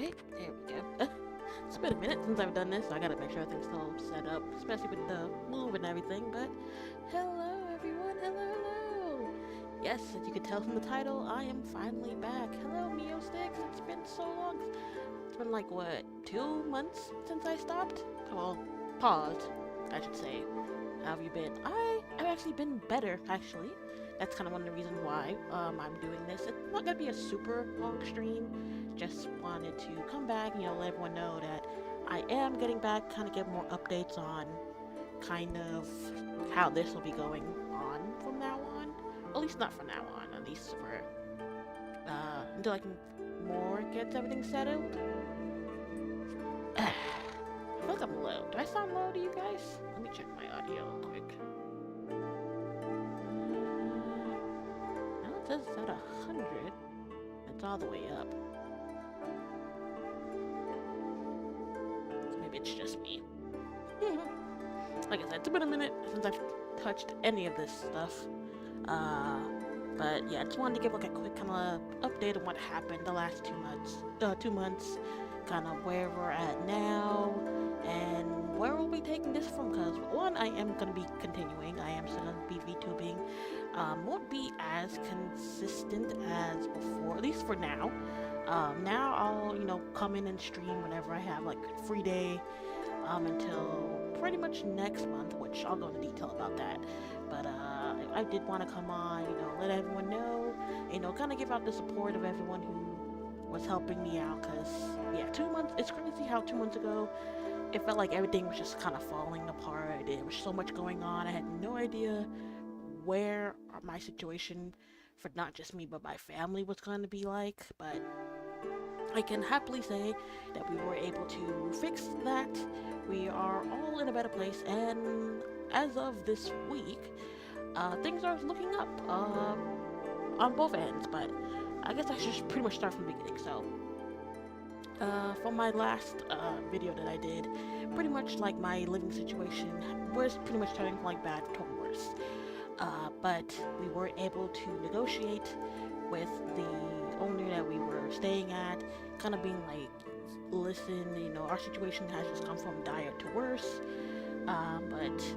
Alright, there we go. It's been a minute since I've done this, so I gotta make sure everything's still set up, especially with the move and everything, but hello everyone, hello! Yes, as you can tell from the title, I am finally back. Hello Mio Sticks, it's been so long. It's been like, what, 2 months since I stopped? Well, paused, I should say. How have you been? I've actually been better, actually. That's kind of one of the reasons why I'm doing this. It's not going to be a super long stream. Just wanted to come back, let everyone know that I am getting back, kind of get more updates on kind of how this will be going on from now on. At least not from now on, at least for, until I can more get everything settled. I feel like I'm low. Do I sound low to you guys? Let me check my audio real quick. It says it's at 100. It's all the way up. So maybe it's just me. Like I said, it's been a minute since I've touched any of this stuff. But yeah, I just wanted to give like a quick kind of update on what happened the last 2 months. 2 months, kind of where we're at now, and where we'll be taking this from. Because one, I am going to be continuing. I am still going to be VTubing. Won't be as consistent as before, at least for now. Now I'll, come in and stream whenever I have like a free day, until pretty much next month, which I'll go into detail about that. But I did want to come on, let everyone know, kind of give out the support of everyone who was helping me out. Cause yeah, 2 months. It's crazy how 2 months ago it felt like everything was just kind of falling apart. There was so much going on. I had no idea where my situation, for not just me but my family, was going to be like. But I can happily say that we were able to fix that. We are all in a better place, and as of this week, things are looking up on both ends. But I guess I should just pretty much start from the beginning. So from my last video that I did, pretty much like my living situation was pretty much turning from like bad to worse. But we were able to negotiate with the owner that we were staying at, kind of being like, listen, our situation has just come from dire to worse, but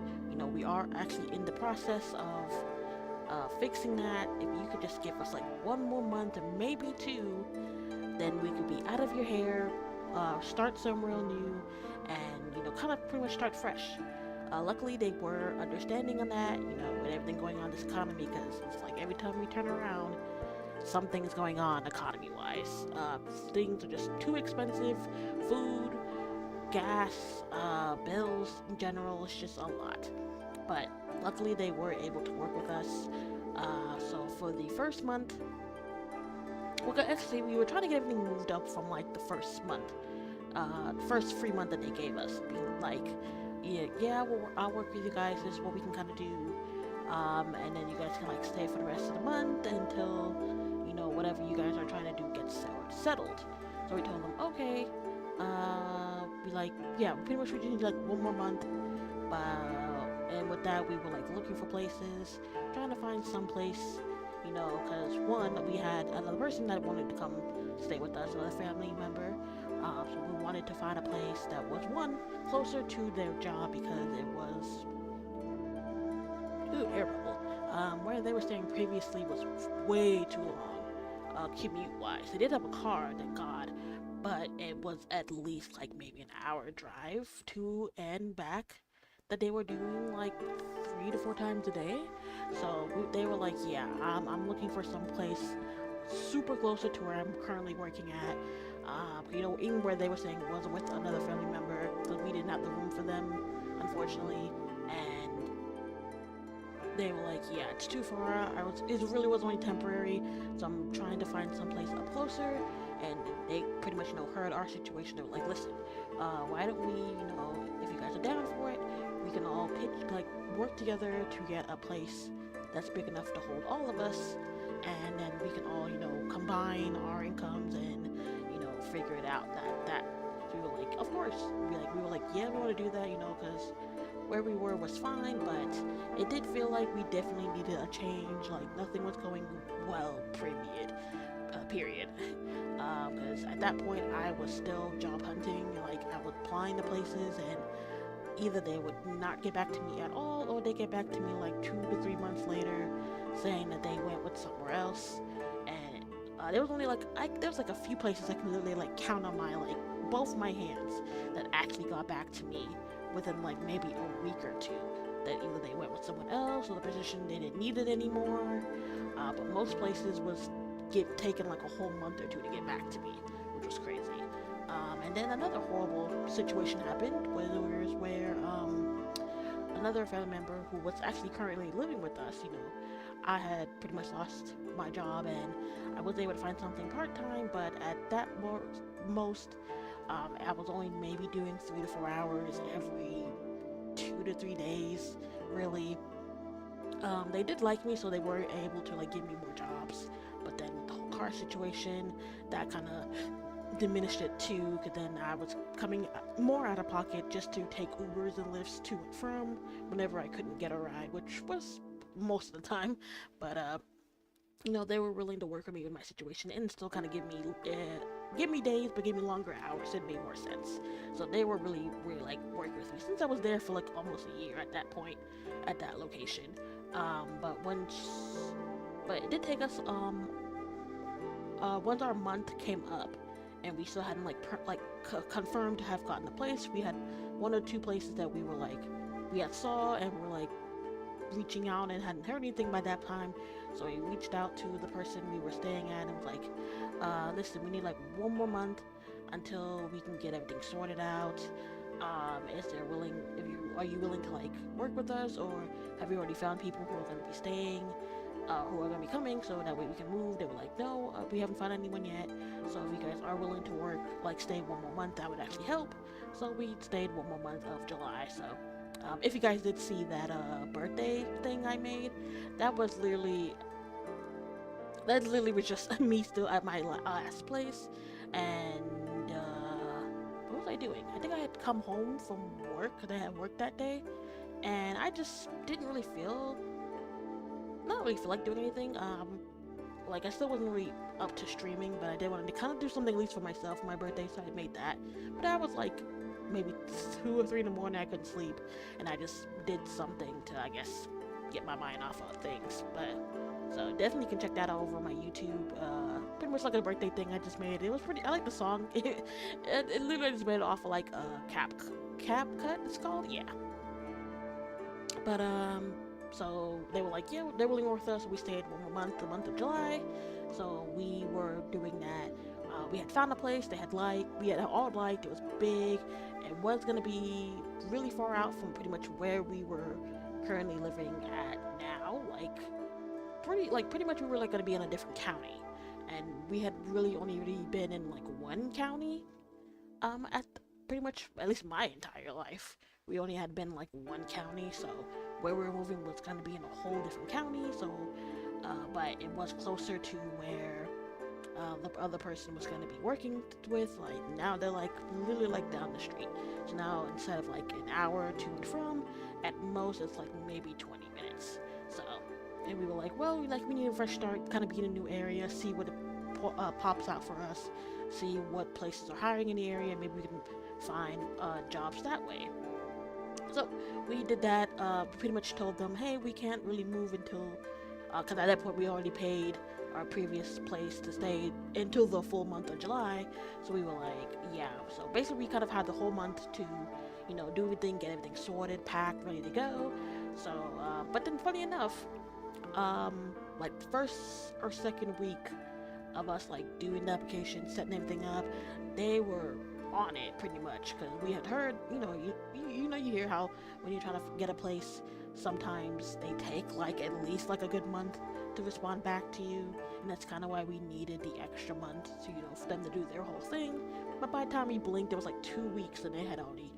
we are actually in the process of fixing that. If you could just give us like 1 more month or maybe 2, then we could be out of your hair, start somewhere real new, and kind of pretty much start fresh. Luckily, they were understanding on that, with everything going on in this economy, because it's like every time we turn around, something's going on economy-wise. Things are just too expensive. Food, gas, bills in general, it's just a lot. But luckily, they were able to work with us. So for the first month, actually, we were trying to get everything moved up from like the first month, first free month that they gave us, being like, I'll work with you guys, this is what we can kind of do, and then you guys can like stay for the rest of the month until, whatever you guys are trying to do gets settled. So we told them, okay, pretty much we just need like 1 more month, and with that we were like looking for places, trying to find some place, because one, we had another person that wanted to come stay with us, another family member. So we wanted to find a place that was, one, closer to their job, because it was terrible. Where they were staying previously was way too long, commute-wise. They did have a car, thank God, but it was at least like maybe an hour drive to and back that they were doing like 3 to 4 times a day. So they were like, yeah, I'm looking for some place super closer to where I'm currently working at. Even where they were saying it was with another family member, because we didn't have the room for them, unfortunately, and they were like, yeah, it's too far. It really was only temporary, so I'm trying to find some place up closer. And they pretty much, heard our situation. They were like, listen, why don't we, if you guys are down for it, we can all work together to get a place that's big enough to hold all of us, and then we can all, combine our incomes and, figure it out. That so we were like, of course. We were like, yeah, we want to do that, because where we were was fine, but it did feel like we definitely needed a change. Like nothing was going well, period. Because I at that point, I was still job hunting. Like, I was applying to places, and either they would not get back to me at all, or they get back to me like 2 to 3 months later, saying that they went with somewhere else. And there was only like there was like a few places I can literally like count on my like both my hands that actually got back to me within like maybe a week or two. That either they went with someone else or the position they didn't need it anymore. But most places was taking like a whole month or two to get back to me, which was crazy. And then another horrible situation happened, where another family member who was actually currently living with us, I had pretty much lost my job and I was able to find something part-time, but at that most, I was only maybe doing 3 to 4 hours every 2 to 3 days, really. They did like me, so they were able to like give me more jobs, but then with the whole car situation, that kind of diminished it too, because then I was coming more out of pocket just to take Ubers and Lyfts to and from whenever I couldn't get a ride, which was most of the time. But they were willing to work with me with my situation and still kind of give me days, but give me longer hours. It made more sense. So they were really like working with me since I was there for like almost a year at that point at that location. But it did take us once our month came up and we still hadn't confirmed to have gotten a place. We had 1 or 2 places that we had saw and were like reaching out and hadn't heard anything by that time. So we reached out to the person we were staying at and was like, listen, we need like 1 more month until we can get everything sorted out. Are you willing to like work with us, or have you already found people who are going to be staying, who are going to be coming, so that way we can move? They were like, no, we haven't found anyone yet. So if you guys are willing to work, like stay 1 more month, that would actually help. So we stayed 1 more month of July. So if you guys did see that birthday thing I made, that literally was just me still at my last place. And what was I doing? I think I had come home from work because I had work that day, and I just didn't really not really feel like doing anything. Like I still wasn't really up to streaming, but I did want to kind of do something at least for myself for my birthday, so I made that. But I was like maybe 2 or 3 in the morning, I couldn't sleep, and I just did something to, I guess, get my mind off of things. But so definitely can check that out over on my YouTube. Pretty much like a birthday thing I just made. It was pretty. I like the song. It literally just made it off of like a cap cut. It's called, yeah. But so they were like, yeah, they're willing to work with us. We stayed 1 more month, the month of July. So we were doing that. We had found a place we had all liked. It was big. It was gonna be really far out from pretty much where we were currently living at now. Pretty much we were like gonna be in a different county, and we had really only been in like 1 county. Pretty much at least my entire life, we only had been like 1 county. So where we were moving was gonna be in a whole different county. So, but it was closer to where the other person was going to be working with. Like now they're like literally like down the street. So now instead of like an hour to and from, at most it's like maybe 20 minutes. So, and we were like, well, we need a fresh start, kind of be in a new area, see what pops out for us, see what places are hiring in the area. Maybe we can find jobs that way. So we did that. We pretty much told them, hey, we can't really move until, because at that point we already paid our previous place to stay until the full month of July. So we were like, yeah. So basically we kind of had the whole month to, do everything, get everything sorted, packed, ready to go. So, but then funny enough, like the first or second week of us like doing the application, setting everything up, they were on it pretty much, because we had heard, you hear how when you're trying to get a place, sometimes they take like at least like a good month to respond back to you, and that's kind of why we needed the extra month to, for them to do their whole thing. But by the time we blinked, it was like 2 weeks, and they had already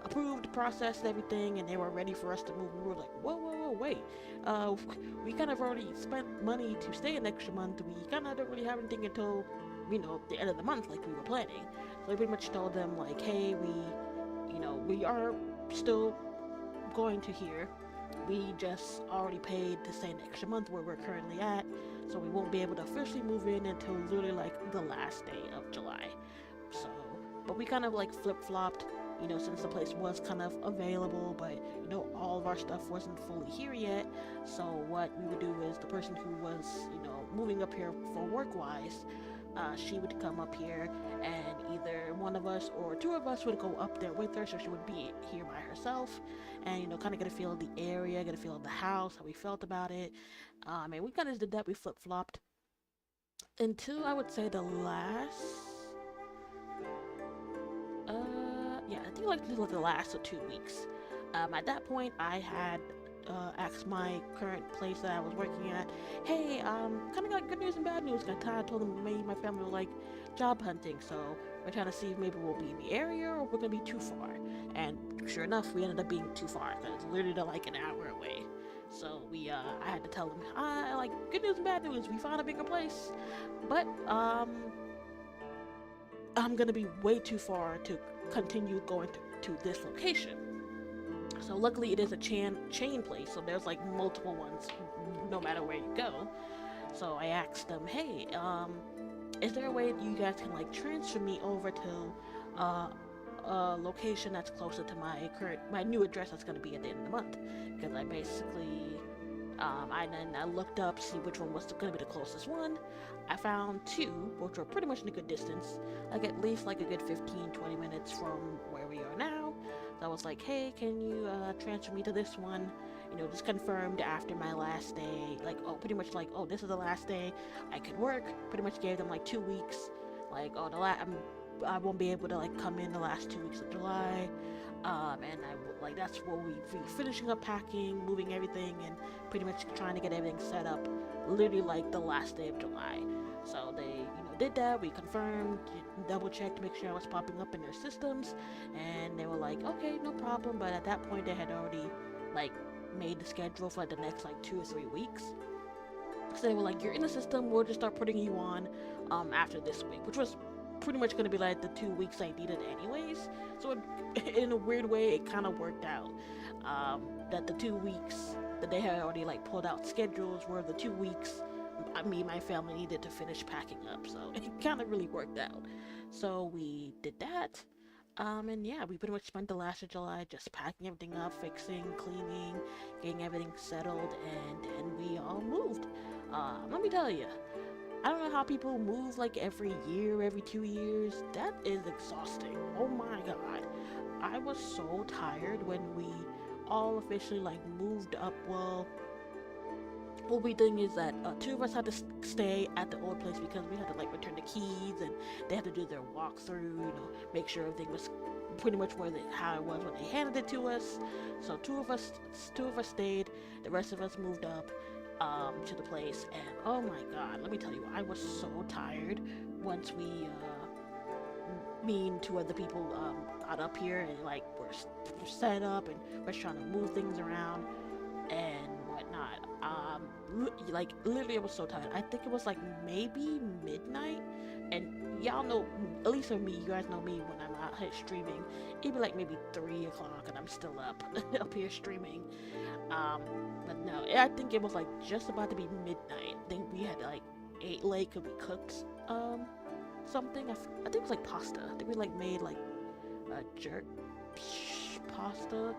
approved, processed everything, and they were ready for us to move. We were like, whoa, wait, we kind of already spent money to stay an extra month. We kind of don't really have anything until, the end of the month, like we were planning. So we pretty much told them like, hey, we are still going to here. We just already paid to stay an extra month where we're currently at. so we won't be able to officially move in until literally like the last day of July. So, but we kind of like flip flopped, since the place was kind of available, but all of our stuff wasn't fully here yet. So what we would do is the person who was, moving up here for work wise, she would come up here, and either one of us or two of us would go up there with her, so she would be here by herself, and kind of get a feel of the area, get a feel of the house, how we felt about it. And we kind of did that. We flip flopped until I would say the last yeah, I think like the last of 2 weeks. At that point, I had asked my current place that I was working at, hey, kind of got good news and bad news. I told them me and my family were like job hunting, so we're trying to see if maybe we'll be in the area or we're gonna be too far. And sure enough, we ended up being too far because it's literally like an hour away. So I had to tell them, like good news and bad news. We found a bigger place, but I'm gonna be way too far to continue going to this location. So luckily it is a chain place, so there's like multiple ones no matter where you go. So I asked them, hey, is there a way that you guys can like transfer me over to a location that's closer to my new address that's gonna be at the end of the month? Because I basically I looked up to see which one was going to be the closest one. I found two, which were pretty much in a good distance, like at least like a good 15-20 minutes from where we are now. So I was like, hey, can you transfer me to this one? Just confirmed after my last day, like, oh, pretty much like, oh, this is the last day I could work. Pretty much gave them like 2 weeks, like, oh, I won't be able to like come in the last 2 weeks of July. And that's where we finishing up packing, moving everything, and pretty much trying to get everything set up literally like the last day of July. So they did that. We confirmed, double checked to make sure I was popping up in their systems, and they were like, okay, no problem. But at that point they had already like made the schedule for like, the next like 2 or 3 weeks. So they were like, you're in the system, we'll just start putting you on after this week, which was pretty much going to be like the 2 weeks I needed anyways. So in a weird way, it kind of worked out that the 2 weeks that they had already like pulled out schedules were the 2 weeks me and my family needed to finish packing up. So it kind of really worked out. So we did that. And yeah, we pretty much spent the last of July just packing everything up, fixing, cleaning, getting everything settled, and then we all moved. Let me tell you, I don't know how people move like every year, every 2 years. That is exhausting. Oh my god. I was so tired when we all officially like moved up. Well, what we thing is that 2 of us had to stay at the old place because we had to like return the keys, and they had to do their walkthrough, make sure everything was pretty much how it was when they handed it to us. So two of us stayed, the rest of us moved up to the place, and oh my god, let me tell you, I was so tired once me and 2 other people got up here and like were set up and we're trying to move things around and whatnot. Like literally I was so tired. I think it was like maybe midnight, and y'all know, at least for me, you guys know me when I'm out here streaming, it'd be like maybe 3 o'clock and I'm still up up here streaming. But no, I think it was like just about to be midnight. I think we had like ate late because we cooked something. I think it was like pasta. I think we like made like a jerk pasta,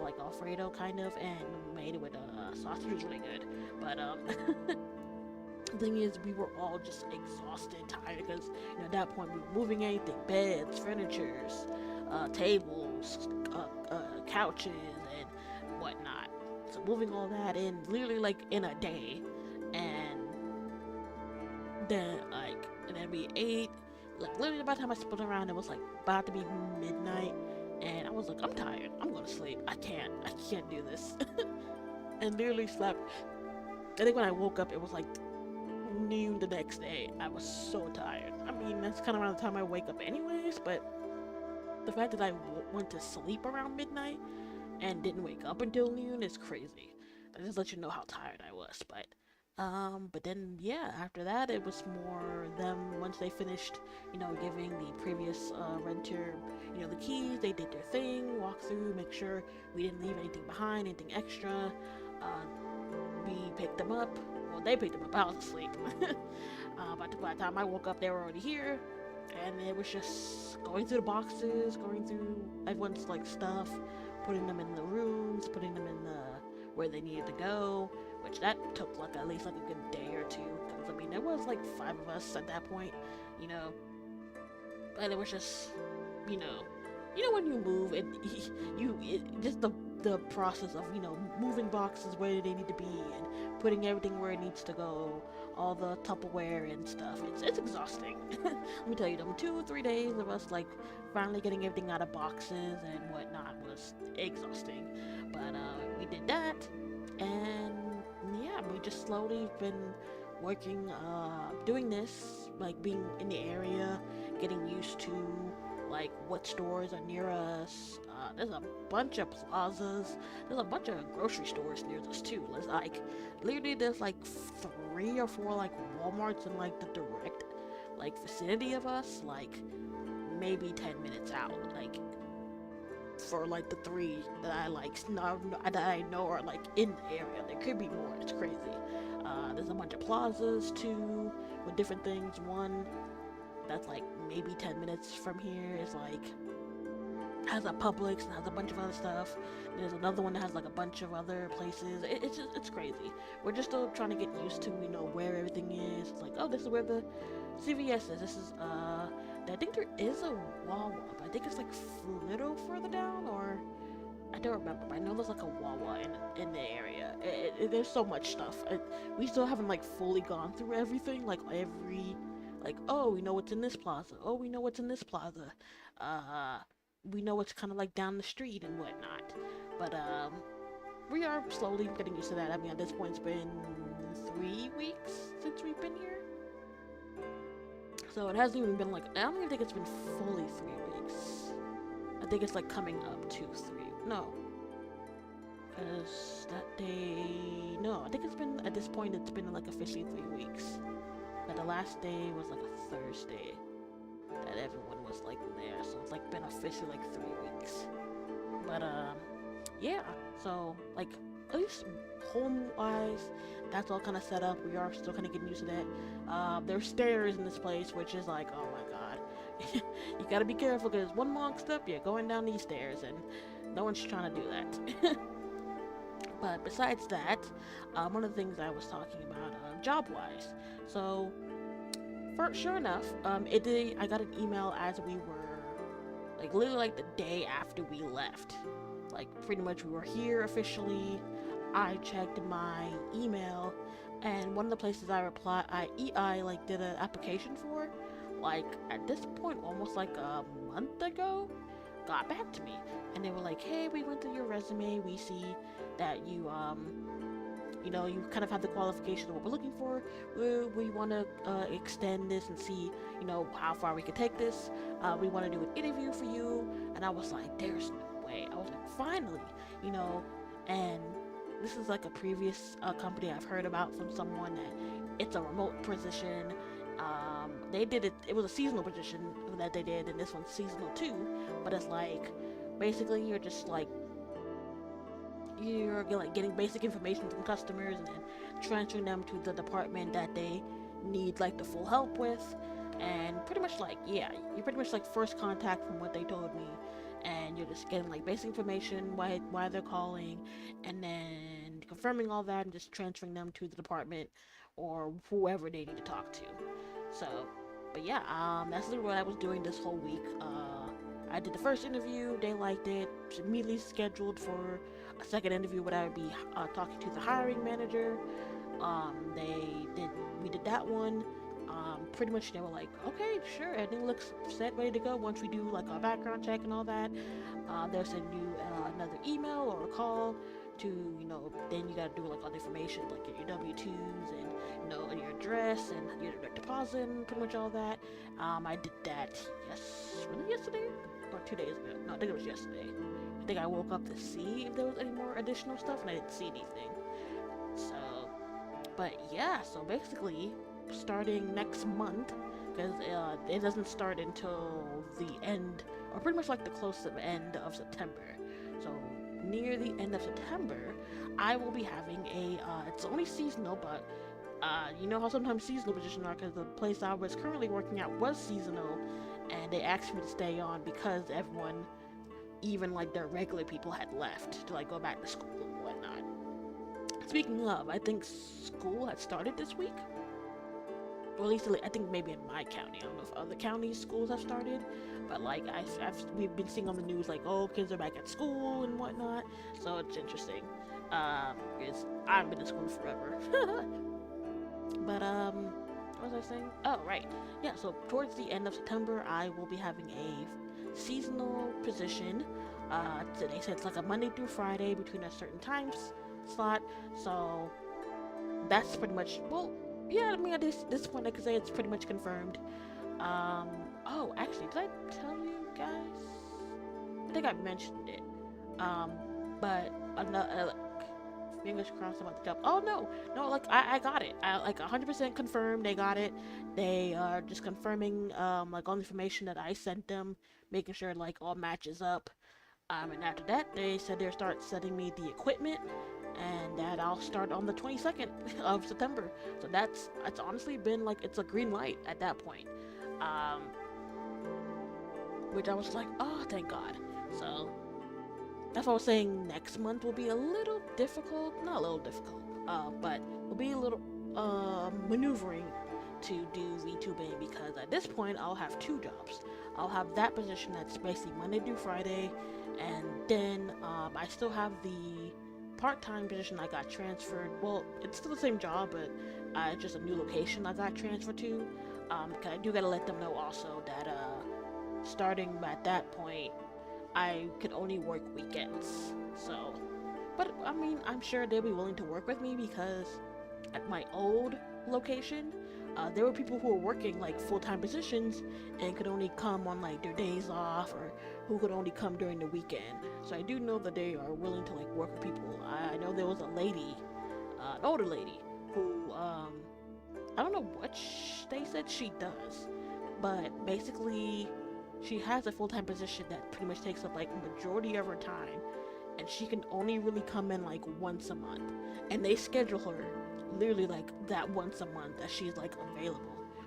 like Alfredo kind of, and made it with sausage. It was really good. But the thing is, we were all just exhausted, tired, because at that point we were moving anything, beds, furnitures, tables, couches, and whatnot. So moving all that in literally like in a day, and then we ate. Like literally by the time I spun around, it was like about to be midnight, and I was like, I'm tired. I'm gonna sleep. I can't do this. And literally slept. I think when I woke up, it was like noon the next day. I was so tired. I mean, that's kind of around the time I wake up anyways, but the fact that I went to sleep around midnight and didn't wake up until noon is crazy. That just lets you know how tired I was. But then yeah, after that it was more them once they finished, giving the previous renter, the keys. They did their thing, walk through, make sure we didn't leave anything behind, anything extra. We picked them up. well, they picked them up. I was asleep. But by the time I woke up, they were already here, and it was just going through the boxes, going through everyone's like stuff, putting them in the rooms, putting them in the where they needed to go, which that took like at least like a good day or two. Because I mean, there was like 5 of us at that point, you know, and it was just, you know, when you move and just the process of moving boxes where they need to be and putting everything where it needs to go, all the Tupperware and stuff. It's exhausting. Let me tell you, them 2 or 3 days of us like finally getting everything out of boxes and whatnot was exhausting. But we did that, and yeah, we just slowly been working, doing this, like being in the area, getting used to like what stores are near us. There's a bunch of plazas. There's a bunch of grocery stores near us too. There's like literally there's like 3 or 4 like Walmarts in like the direct like vicinity of us, like maybe 10 minutes out. Like for like the 3 that I know are like in the area. There could be more. It's crazy. There's a bunch of plazas too with different things. One that's like maybe 10 minutes from here is like has a Publix and has a bunch of other stuff. There's another one that has like a bunch of other places. It's crazy. We're just still trying to get used to where everything is. It's like, oh, this is where the CVS is. This is I think there is a Wawa, but I think it's like little further down, or I don't remember, but I know there's like a Wawa in the area. There's so much stuff. We still haven't like fully gone through everything, like oh, we know what's in this plaza. Oh, we know what's in this plaza. We know what's kind of like down the street and whatnot. But we are slowly getting used to that. I mean, at this point, it's been 3 weeks since we've been here. So it hasn't even been like, I don't even think it's been fully 3 weeks. I think it's like coming up to 3. No. Because that day, no, I think it's been, at this point, it's been like officially 3 weeks. But the last day was like a Thursday that everyone was like there, so it's like been officially like 3 weeks. But yeah, so like at least home wise, that's all kind of set up. We are still kind of getting used to that. There's stairs in this place, which is like, oh my god, you gotta be careful because one wrong step, you're going down these stairs, and no one's trying to do that. But besides that, one of the things I was talking about, job-wise. So, sure enough, I got an email as we were, like literally like the day after we left. Like pretty much we were here officially. I checked my email, and one of the places I like did an application for, like at this point almost like a month ago, got back to me, and they were like, hey, we went through your resume, we see that you you kind of have the qualification of what we're looking for. We want to extend this and see how far we can take this. We want to do an interview for you. And I was like, there's no way. I was like, finally, and this is like a previous company I've heard about from someone that it's a remote position. They did it was a seasonal position that they did, and this one's seasonal too, but it's like basically you're just like getting basic information from customers and then transferring them to the department that they need like the full help with, and pretty much like, yeah, you're pretty much like first contact from what they told me, and you're just getting like basic information, why they're calling, and then confirming all that and just transferring them to the department or whoever they need to talk to. So, but yeah, that's literally what I was doing this whole week. I did the first interview, they liked it, immediately scheduled for a second interview where I would be talking to the hiring manager. We did that one. Pretty much they were like, okay, sure, everything looks set, ready to go. Once we do like our background check and all that, they'll send you another email or a call to, then you gotta do like all the information, like your W-2s and, your address and your direct deposit and pretty much all that. I did that, was it yesterday? Or 2 days ago? No, I think it was yesterday. I think I woke up to see if there was any more additional stuff, and I didn't see anything. So, but yeah, so basically, starting next month, because it doesn't start until the end, or pretty much like the close to the end of September. So, near the end of September, I will be having it's only seasonal, but You know how sometimes seasonal positions are, because the place I was currently working at was seasonal, and they asked me to stay on because everyone, even like their regular people, had left to like go back to school and whatnot. Speaking of, I think school had started this week, or at least I think maybe in my county. I don't know if other counties schools have started, but like we've been seeing on the news like, oh, kids are back at school and whatnot. So it's interesting. Because I've been in school forever. But what was I saying? Oh, right. Yeah, so towards the end of September, I will be having a seasonal position. So they said it's like a Monday through Friday between a certain time slot. So that's pretty much, well, yeah, I mean, at this point, I could say it's pretty much confirmed. Oh, actually, did I tell you guys? I think I mentioned it. But another, fingers crossed about the job. Oh no, like I got it. I like 100% confirmed. They got it. They are just confirming like all the information that I sent them, making sure like all matches up. And after that, they said they'll start sending me the equipment, and that I'll start on the 22nd of September. So it's honestly been like it's a green light at that point. Um, which I was like, oh, thank God. So that's what I was saying. Next month will be a little difficult, not a little difficult, but will be a little maneuvering to do VTubing, because at this point I'll have two jobs. I'll have that position that's basically Monday through Friday, and then I still have the part-time position I got transferred. Well, it's still the same job, but it's just a new location I got transferred to. Cause I do gotta let them know also that starting at that point, I could only work weekends. So, but I mean, I'm sure they'll be willing to work with me, because at my old location, there were people who were working like full-time positions and could only come on like their days off, or who could only come during the weekend. So I do know that they are willing to like work with people. I know there was a lady, an older lady, who I don't know what they said she does, but basically she has a full-time position that pretty much takes up like majority of her time, and she can only really come in like once a month, and they schedule her literally like that once a month that she's like available.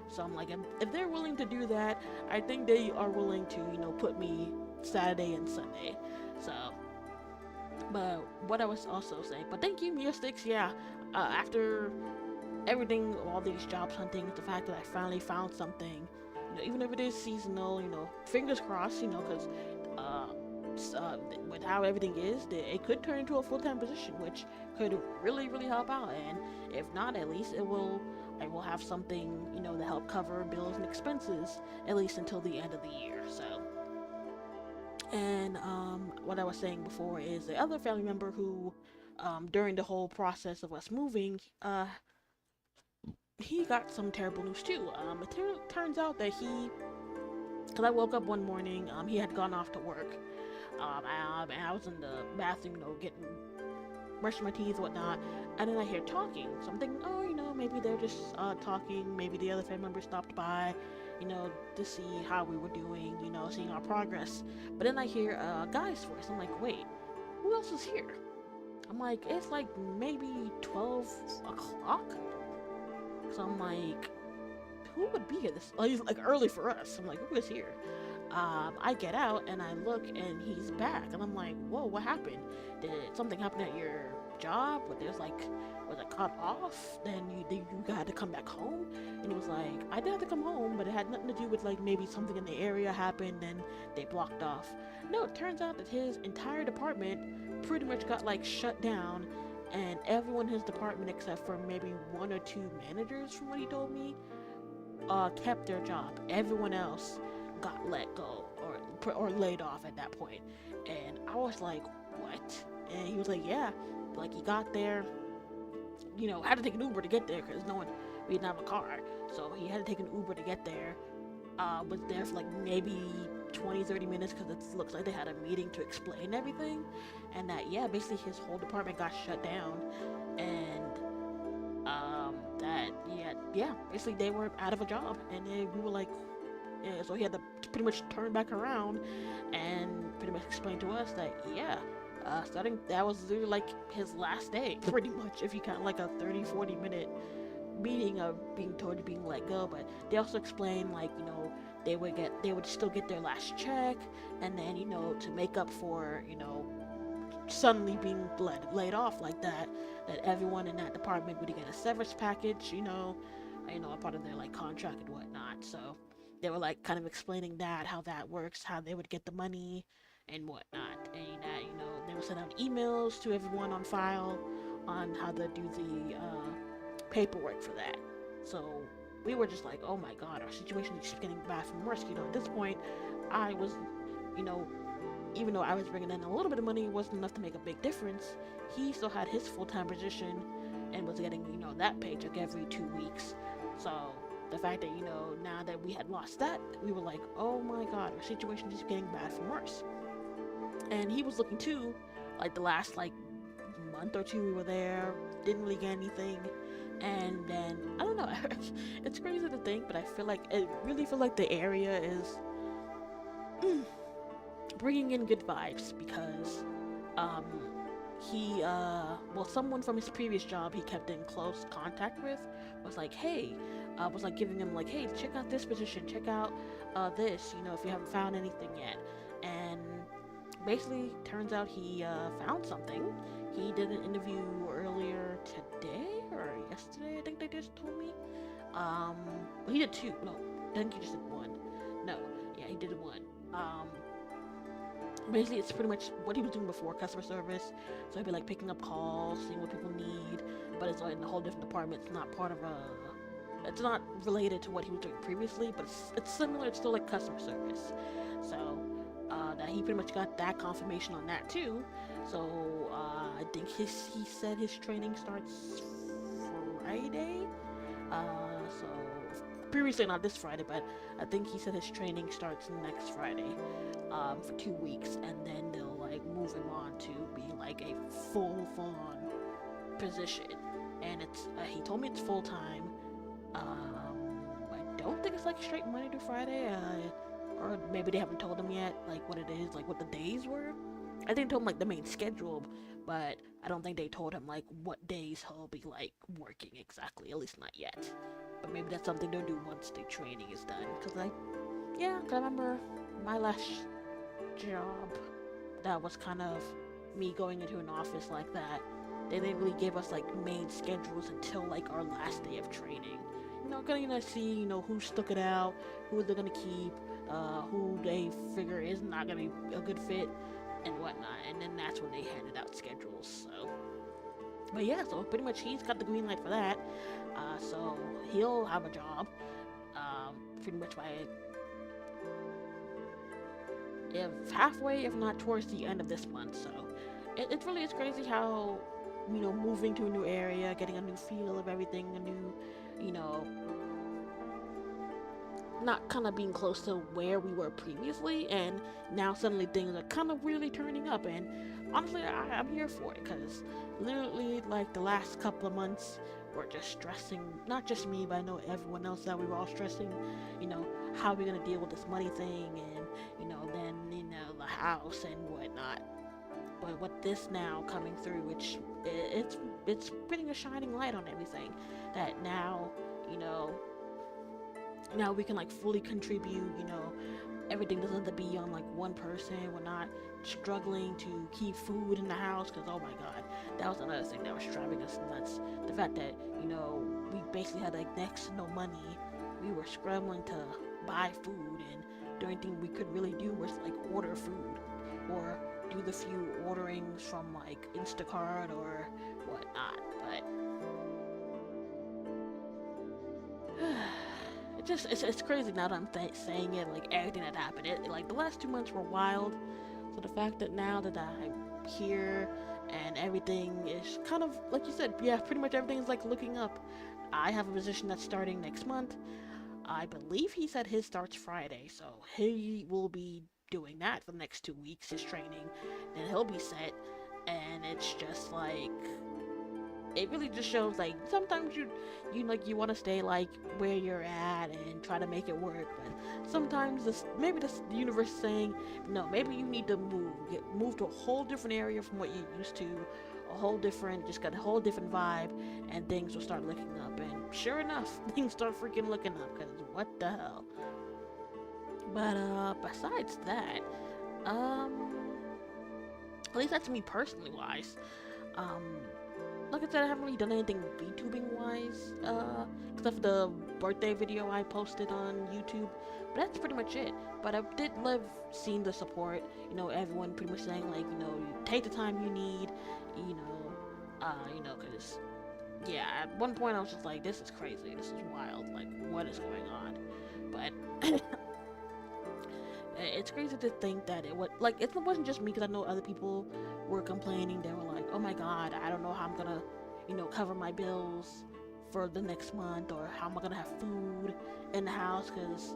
So I'm like, if they're willing to do that, I think they are willing to, you know, put me Saturday and Sunday. So, but what I was also saying, but thank you, Mia Sticks. Yeah, after everything, all these jobs hunting, the fact that I finally found something, you know, even if it is seasonal, you know, fingers crossed, you know, because with how everything is, it could turn into a full-time position, which could really, really help out. And if not, at least I will have something, you know, to help cover bills and expenses, at least until the end of the year. So, and what I was saying before is the other family member who, during the whole process of us moving, he got some terrible news too. It turns out that because I woke up one morning, he had gone off to work, and I was in the bathroom, you know, brushing my teeth, whatnot, and then I hear talking. So I'm thinking, oh, you know, maybe they're just talking. Maybe the other family member stopped by, you know, to see how we were doing, you know, seeing our progress. But then I hear a guy's voice. I'm like, wait, who else is here? I'm like, it's like maybe 12 o'clock. So I'm like, who would be here? This like early for us. I'm like, who is here? I get out and I look, and he's back, and I'm like, whoa, what happened? Did something happen at your job? Was it cut off? Then you had to come back home? And it was like, I did have to come home, but it had nothing to do with like maybe something in the area happened and they blocked off. No, it turns out that his entire department pretty much got like shut down, and everyone in his department except for maybe one or two managers, from what he told me, kept their job. Everyone else got let go or laid off at that point. And I was like, what? And he was like, yeah, like he got there, you know, had to take an Uber to get there, because we didn't have a car, so he had to take an Uber to get there. Was there for like maybe 20-30 minutes, because it looks like they had a meeting to explain everything, and that, yeah, basically his whole department got shut down, and that, yeah, basically they were out of a job, and then we were like, yeah, so he had to pretty much turn back around and pretty much explain to us that, yeah, starting, that was literally like his last day, pretty much, if you count like a 30-40 minute meaning of being told to being let go, but they also explain like, they would still get their last check, and then, to make up for, suddenly being laid off like that, that everyone in that department would get a severance package, a part of their like contract and whatnot. So they were like kind of explaining that, how that works, how they would get the money and whatnot, and that, they would send out emails to everyone on file on how to do the paperwork for that. So we were just like, oh my god, our situation is just getting bad from worse. At this point, I was, you know, even though I was bringing in a little bit of money, it wasn't enough to make a big difference. He still had his full-time position and was getting, that paycheck every 2 weeks. So the fact that, now that we had lost that, we were like, oh my god, our situation is getting bad from worse. And he was looking too, like the last month or two we were there, didn't really get anything. And then, I don't know, it's crazy to think, but I really feel like the area is bringing in good vibes, because someone from his previous job he kept in close contact with was like, hey, was like giving him like, hey, check out this position, check out this, if you haven't found anything yet. And basically, turns out he found something. He did an interview earlier today or yesterday, I think they just told me. He did two. No, I think he just did one. No, yeah, he did one. Basically, it's pretty much what he was doing before, customer service. So he'd be like picking up calls, seeing what people need, but it's in a whole different department. It's not part of it's not related to what he was doing previously, but it's similar. It's still like customer service. So that he pretty much got that confirmation on that too. So I think he said his training starts Friday. So previously not this Friday, but I think he said his training starts next Friday for 2 weeks, and then they'll like move him on to being like a full-on position. And it's he told me it's full-time. I don't think it's like straight Monday to Friday, or maybe they haven't told him yet, like what it is, like what the days were. I think they told him like the main schedule, but I don't think they told him like what days he'll be like working exactly, at least not yet. But maybe that's something they'll do once the training is done. Cause I remember my last job, that was kind of me going into an office like that. They didn't really give us like main schedules until like our last day of training. Gonna see, who stuck it out, who they're gonna keep, who they figure is not gonna be a good fit, and whatnot. And then that's when they handed out schedules. So, but yeah, so pretty much he's got the green light for that. So he'll have a job, pretty much by halfway, if not towards the end of this month. So it really is crazy how, moving to a new area, getting a new feel of everything, a new, not kind of being close to where we were previously, and now suddenly things are kind of really turning up. And honestly, I'm here for it, because literally like the last couple of months we're just stressing, not just me, but I know everyone else, that we were all stressing, how we're gonna deal with this money thing, and then the house and whatnot. But with this now coming through, which it's putting a shining light on everything, that now now we can like fully contribute. Everything doesn't have to be on like one person. We're not struggling to keep food in the house, because oh my god, that was another thing that was driving us nuts. The fact that we basically had like next to no money. We were scrambling to buy food, and the only thing we could really do was like order food, or do the few orderings from like Instacart or whatnot. But it's crazy now that I'm saying it, like everything that happened. Like the last 2 months were wild. So the fact that now that I'm here and everything is kind of like you said, yeah, pretty much everything is like looking up. I have a position that's starting next month. I believe he said his starts Friday, so he will be doing that for the next 2 weeks, his training, then he'll be set. And it's just like, it really just shows like sometimes you want to stay like where you're at and try to make it work, but sometimes the universe is saying no, maybe you need to move to a whole different area from what you're used to, got a whole different vibe, and things will start looking up. And sure enough, things start freaking looking up. Cause what the hell? But besides that, um, at least that's me personally wise. Um, like I said, I haven't really done anything VTubing wise, except for the birthday video I posted on YouTube. But that's pretty much it. But I did love seeing the support. You know, everyone pretty much saying like, you know, you take the time you need. Cause yeah, at one point I was just like, this is crazy. This is wild. Like, what is going on? But it's crazy to think that it wasn't just me, because I know other people were complaining. They were like, oh my god, I don't know how I'm gonna, cover my bills for the next month, or how am I gonna have food in the house, because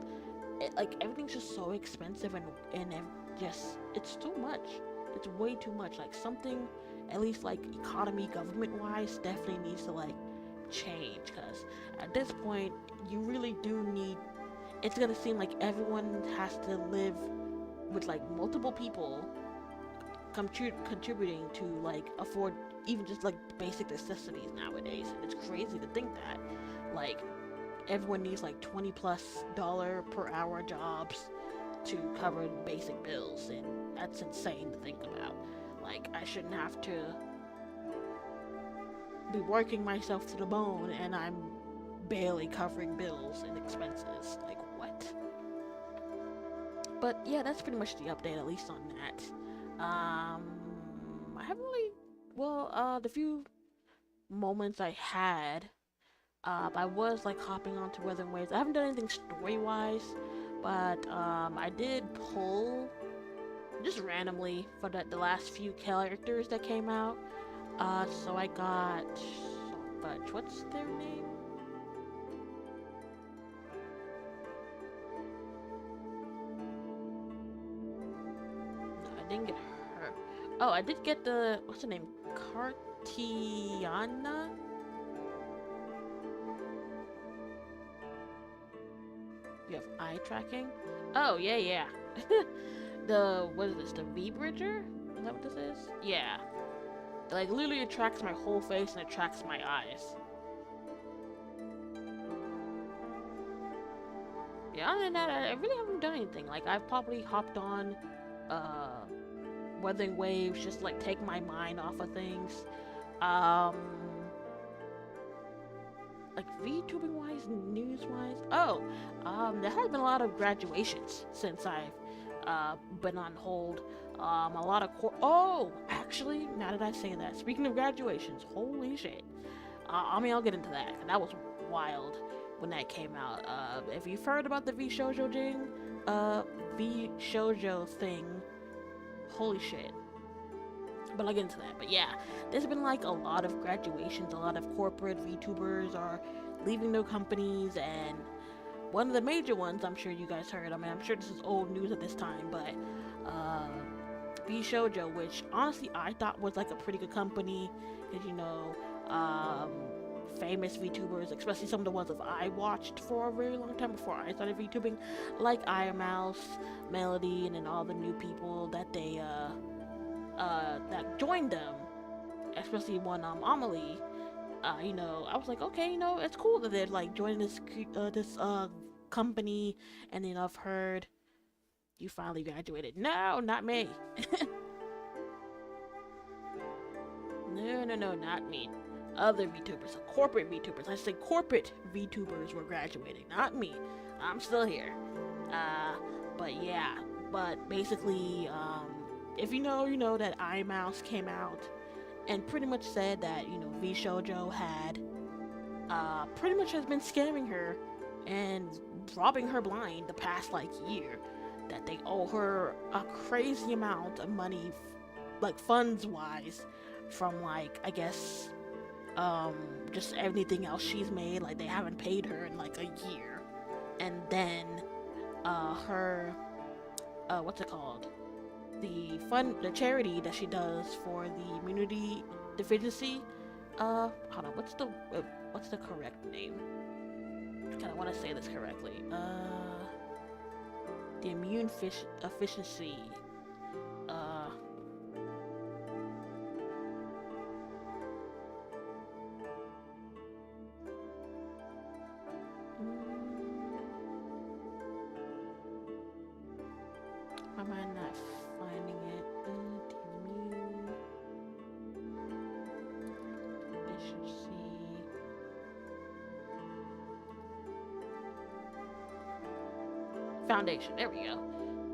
everything's just so expensive, and it's too much. It's way too much. Like, something, at least like economy, government wise, definitely needs to like change, because at this point you really do need, it's gonna seem like everyone has to live with like multiple people contributing to like afford even just like basic necessities nowadays. And it's crazy to think that like everyone needs like $20+ per hour jobs to cover basic bills, and that's insane to think about. Like, I shouldn't have to be working myself to the bone and I'm barely covering bills and expenses. Like, what? But yeah, that's pretty much the update, at least on that. I haven't really, the few moments I had, I was like hopping onto Weather and Waves. I haven't done anything story wise, but I did pull just randomly for the last few characters that came out. So I got, what's their name? No, I didn't get her. Oh, I did get what's her name? Cartiana? You have eye tracking? Oh, yeah. What is this? The V-Bridger? Is that what this is? Yeah. Like, literally it tracks my whole face and it tracks my eyes. Yeah, other than that, I really haven't done anything. Like, I've probably hopped on, Weathering Waves, just like take my mind off of things. Like VTubing wise, news wise. Oh, there has been a lot of graduations since I've been on hold. A lot of actually, now that I say that, speaking of graduations, holy shit. I'll get into that. That was wild when that came out. If you've heard about the V Shoujo thing, holy shit. But I'll get into that. But yeah, there's been like a lot of graduations. A lot of corporate VTubers are leaving their companies, and one of the major ones, I'm sure you guys heard. I mean, I'm sure this is old news at this time, but V Shoujo, which honestly I thought was like a pretty good company, because famous VTubers, especially some of the ones that I watched for a very long time before I started VTubing, like Iron Mouse, Melody, and then all the new people that they that joined them, especially one Amelie. I was like, okay, it's cool that they're like joining this company, and then I've heard you finally graduated. No, not me. No, not me. Other VTubers, corporate VTubers. I said corporate VTubers were graduating, not me. I'm still here. But yeah, but basically, if you know that iMouse came out and pretty much said that, V Shoujo had, pretty much has been scamming her and robbing her blind the past, like, year. That they owe her a crazy amount of money, like, funds-wise, from, like, I guess, just everything else she's made. Like, they haven't paid her in, like, a year. And then, her, what's it called? The charity that she does for the immunity deficiency, hold on, what's the correct name? I kinda wanna say this correctly. The immune efficiency, am I not finding it? Efficiency. Foundation. There we go.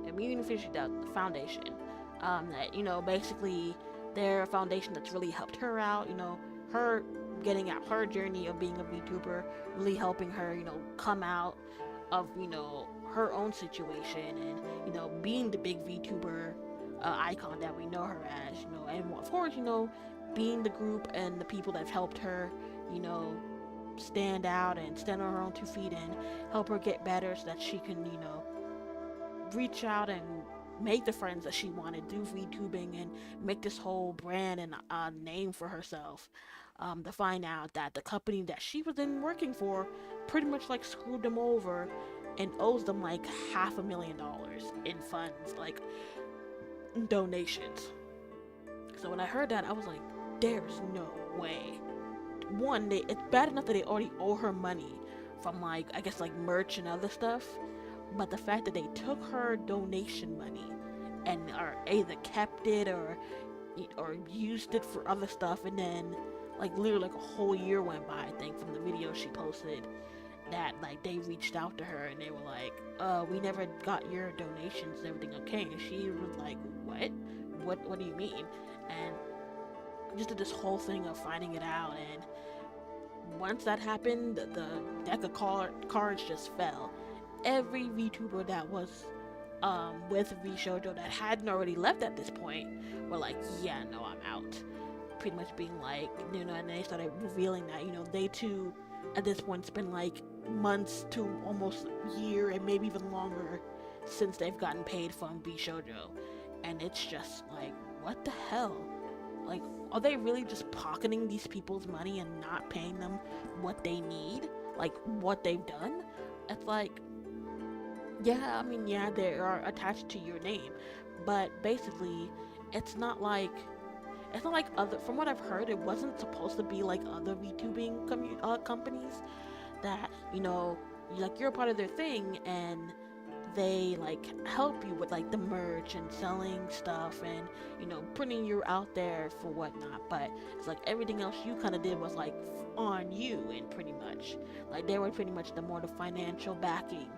Immune Efficiency Foundation. That, basically their foundation that's really helped her out. Her getting out her journey of being a VTuber, really helping her, come out of, her own situation, and, being the big VTuber icon that we know her as, and of course, being the group and the people that have helped her, stand out and stand on her own 2 feet and help her get better so that she can, reach out and make the friends that she wanted, do VTubing, and make this whole brand and name for herself. To find out that the company that she was in working for pretty much like screwed them over and owes them like $500,000 in funds, like donations. So when I heard that, I was like, there's no way. One, it's bad enough that they already owe her money from, like, I guess, like merch and other stuff, but the fact that they took her donation money and are either kept it or used it for other stuff, and then like literally like a whole year went by, I think, from the video she posted, that like they reached out to her and they were like, we never got your donations and everything, okay? And she was like, what do you mean? And just did this whole thing of finding it out, and once that happened, the deck of cards just fell. Every VTuber that was with VShojo that hadn't already left at this point were like, yeah, no, I'm out. Pretty much being like, and they started revealing that, they too, at this point, it's been like months to almost a year and maybe even longer since they've gotten paid from VShojo. And it's just like, what the hell? Like, are they really just pocketing these people's money and not paying them what they need? Like, what they've done? It's like, yeah, I mean, yeah, they are attached to your name, but basically, it's not like other. From what I've heard, it wasn't supposed to be like other VTubing companies that like you're a part of their thing and they like help you with like the merch and selling stuff and putting you out there for whatnot. But it's like everything else you kind of did was like on you, and pretty much like they were pretty much the financial backing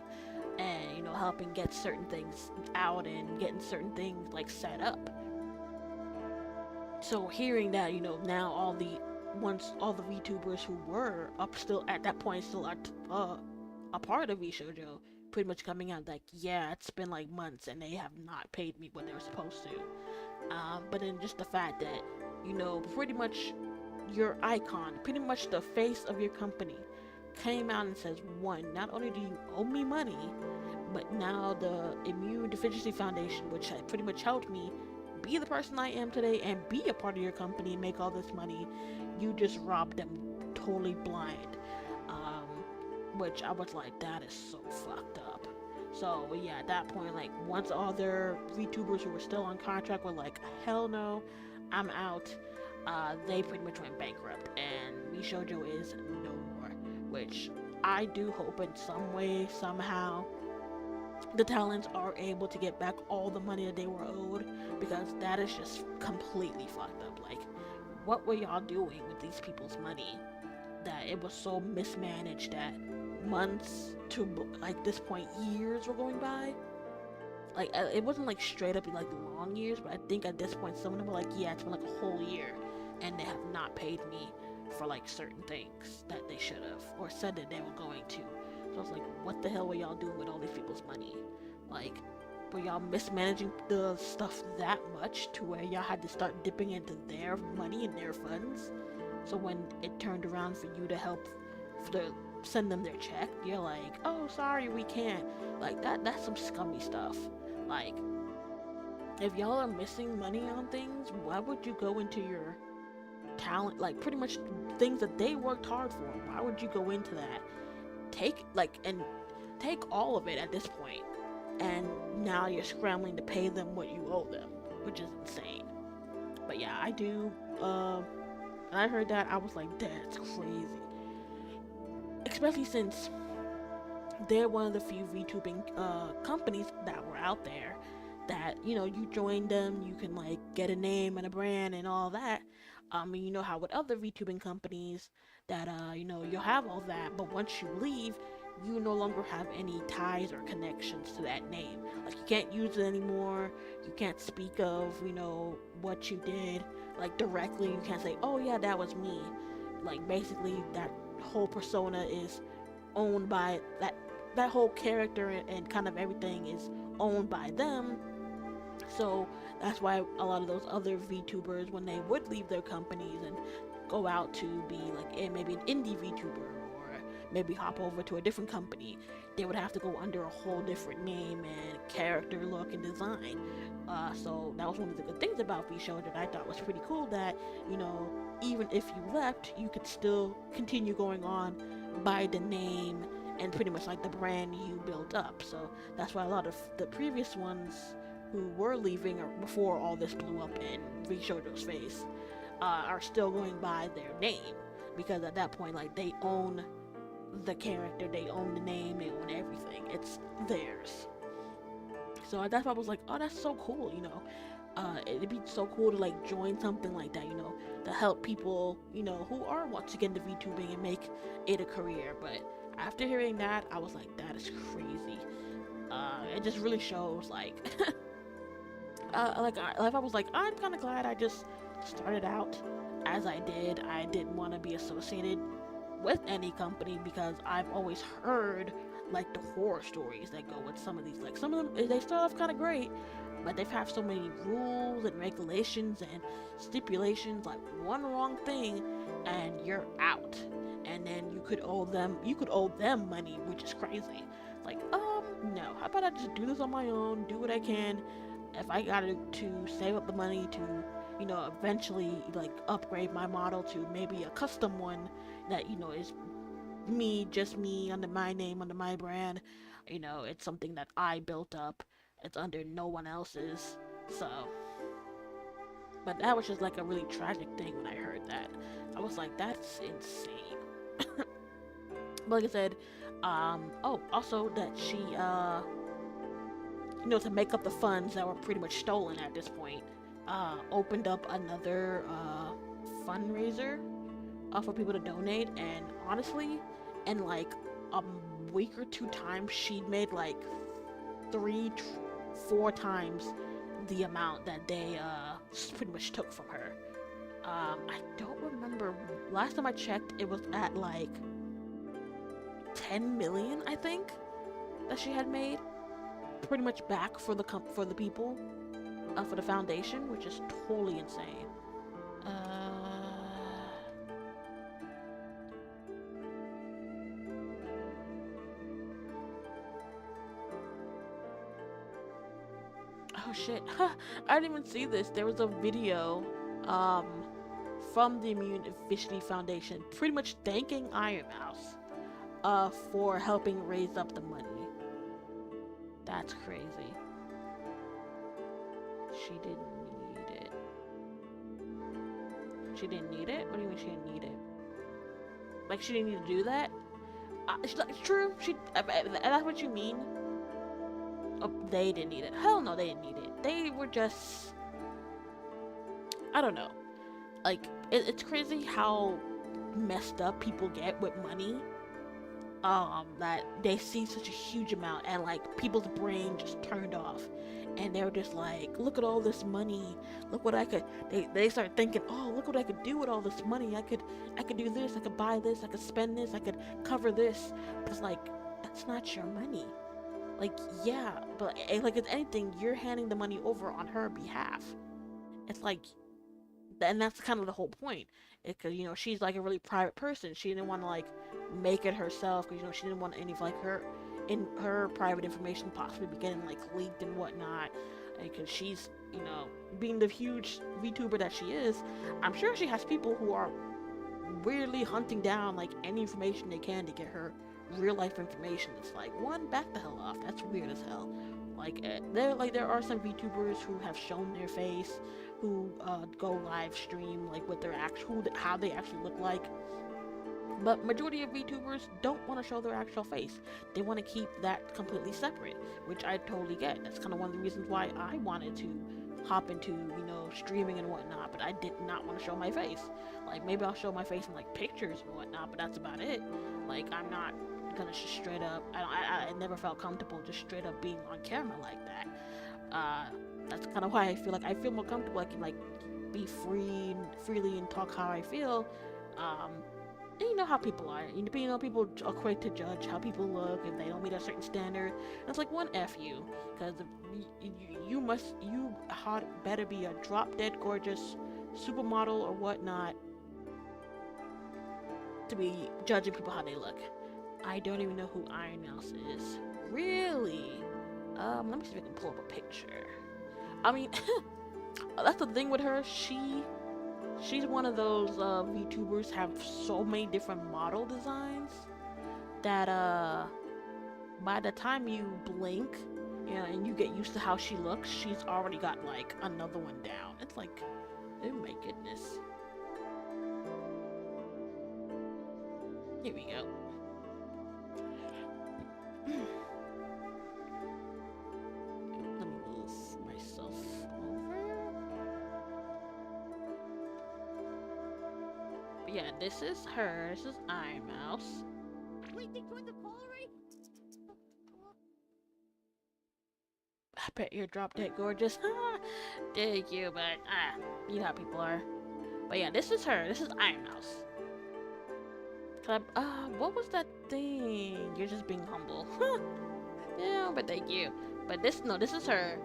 and helping get certain things out and getting certain things like set up. So hearing that, now all the VTubers who were up still at that point still are a part of VShojo, pretty much coming out like, yeah, it's been like months and they have not paid me what they were supposed to. But then just the fact that pretty much your icon, pretty much the face of your company, came out and says, one, not only do you owe me money, but now the Immune Deficiency Foundation, which had pretty much helped me be the person I am today and be a part of your company and make all this money, you just robbed them totally blind. Which I was like, that is so fucked up. So yeah, at that point, like once all their VTubers who were still on contract were like, hell no, I'm out, they pretty much went bankrupt and VShojo is no more. Which I do hope in some way, somehow, the talents are able to get back all the money that they were owed, because that is just completely fucked up. Like, what were y'all doing with these people's money that it was so mismanaged that months to like this point years were going by? Like, it wasn't like straight up like long years, but I think at this point some of them were like, yeah, it's been like a whole year and they have not paid me for like certain things that they should have or said that they were going to. So I was like, what the hell were y'all doing with all these people's money? Like, were y'all mismanaging the stuff that much to where y'all had to start dipping into their money and their funds? So when it turned around for you to help send them their check, you're like, oh, sorry, we can't. Like, that's some scummy stuff. Like, if y'all are missing money on things, why would you go into your talent, like pretty much things that they worked hard for? Why would you go into that? Take all of it at this point, and now you're scrambling to pay them what you owe them, which is insane. But yeah, I do, when I heard that, I was like, that's crazy. Especially since they're one of the few VTubing companies that were out there that you join them, you can like get a name and a brand and all that. And you know how with other VTubing companies that you'll have all that, but once you leave, you no longer have any ties or connections to that name. Like you can't use it anymore. You can't speak of what you did like directly. You can't say, "Oh yeah, that was me." Like basically, that whole persona is owned by that whole character, and kind of everything is owned by them. So that's why a lot of those other VTubers, when they would leave their companies and go out to be like maybe an indie VTuber, or maybe hop over to a different company, they would have to go under a whole different name and character look and design. So that was one of the good things about VShow that I thought was pretty cool, that even if you left, you could still continue going on by the name and pretty much like the brand you built up. So that's why a lot of the previous ones who were leaving or before all this blew up in VShojo's face are still going by their name, because at that point, like, they own the character, they own the name, they own everything. It's theirs. So that's why I was like, oh, that's so cool, it'd be so cool to like join something like that, to help people, who are once again to VTubing and make it a career. But after hearing that, I was like, that is crazy. It just really shows like I was like, I'm kind of glad I just started out as I did. I didn't want to be associated with any company, because I've always heard like the horror stories that go with some of these. Like some of them, they start off kind of great, but they have so many rules and regulations and stipulations. Like one wrong thing, and you're out. And then you could owe them money, which is crazy. Like, no. How about I just do this on my own, do what I can. If I got to save up the money to, eventually like upgrade my model to maybe a custom one that, is me, just me, under my name, under my brand. It's something that I built up. It's under no one else's. So, but that was just like a really tragic thing when I heard that. I was like, that's insane. But like I said, also that she, to make up the funds that were pretty much stolen at this point, opened up another fundraiser for people to donate. And honestly, in like a week or two times, she made like 4 times the amount that they pretty much took from her. I don't remember. Last time I checked, it was at like 10 million, I think, that she had made, pretty much back for the people, for the foundation, which is totally insane. Oh shit, I didn't even see this. There was a video from the Immune Efficiency Foundation pretty much thanking Iron Mouse for helping raise up the money. That's crazy. She didn't need it. She didn't need it? What do you mean she didn't need it? Like she didn't need to do that? It's true. That's what you mean? Oh, they didn't need it. Hell no, they didn't need it. They were just, I don't know. Like, it's crazy how messed up people get with money. That they see such a huge amount, and like people's brain just turned off, and they're just like, look at all this money, look what I could, they start thinking, oh, look what I could do with all this money. I could do this, I could buy this, I could spend this, I could cover this. But it's like, that's not your money. Like, yeah, but like if anything, you're handing the money over on her behalf. It's like, and that's kind of the whole point. Because she's like a really private person. She didn't want to like make it herself, because she didn't want any of like her private information possibly be getting like leaked and whatnot. Because she's being the huge VTuber that she is, I'm sure she has people who are weirdly hunting down like any information they can to get her real life information. It's like, one, back the hell off. That's weird as hell. Like there are some VTubers who have shown their face, who go live stream like with their how they actually look like. But majority of VTubers don't want to show their actual face. They want to keep that completely separate, which I totally get. That's kind of one of the reasons why I wanted to hop into, streaming and whatnot, but I did not want to show my face. Like, maybe I'll show my face in, like, pictures and whatnot, but that's about it. Like, I'm not gonna just straight up, I never felt comfortable just straight up being on camera like that. That's kind of why I feel more comfortable. I can, like, be freely and talk how I feel. And you know how people are. People are quick to judge how people look if they don't meet a certain standard. And it's like, one, F you, because you better be a drop dead gorgeous supermodel or whatnot to be judging people how they look. I don't even know who Iron Mouse is. Really? Let me see if I can pull up a picture. I mean, that's the thing with her. She's one of those VTubers have so many different model designs that by the time you blink, and you get used to how she looks, she's already got like another one down. It's like, oh my goodness. Here we go. Let me move myself over. But yeah, this is her. This is Iron Mouse. Wait, they joined the call already? I bet you're drop dead gorgeous. Thank you, but you know how people are. But yeah, this is her. This is Iron Mouse. What was that thing? You're just being humble. Yeah, but thank you. But this is her.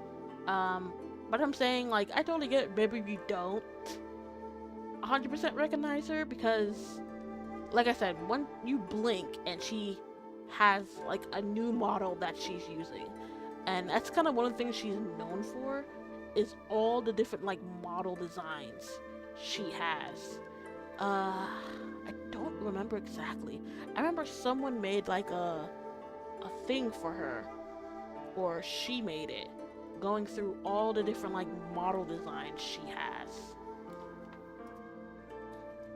But I'm saying, like, I totally get it. Maybe you don't 100% recognize her because, like I said, when you blink and she has like a new model that she's using, and that's kind of one of the things she's known for, is all the different like model designs she has. I don't remember exactly. I remember someone made like a thing for her, or she made it, going through all the different like model designs she has,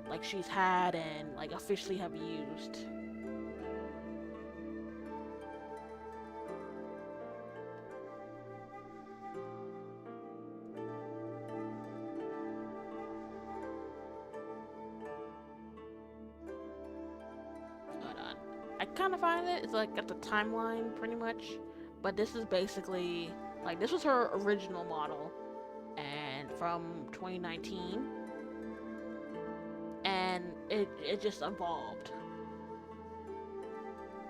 like she's had and like officially have used. I kind of find it's like at the timeline pretty much, but this is basically like, this was her original model and from 2019, and it just evolved.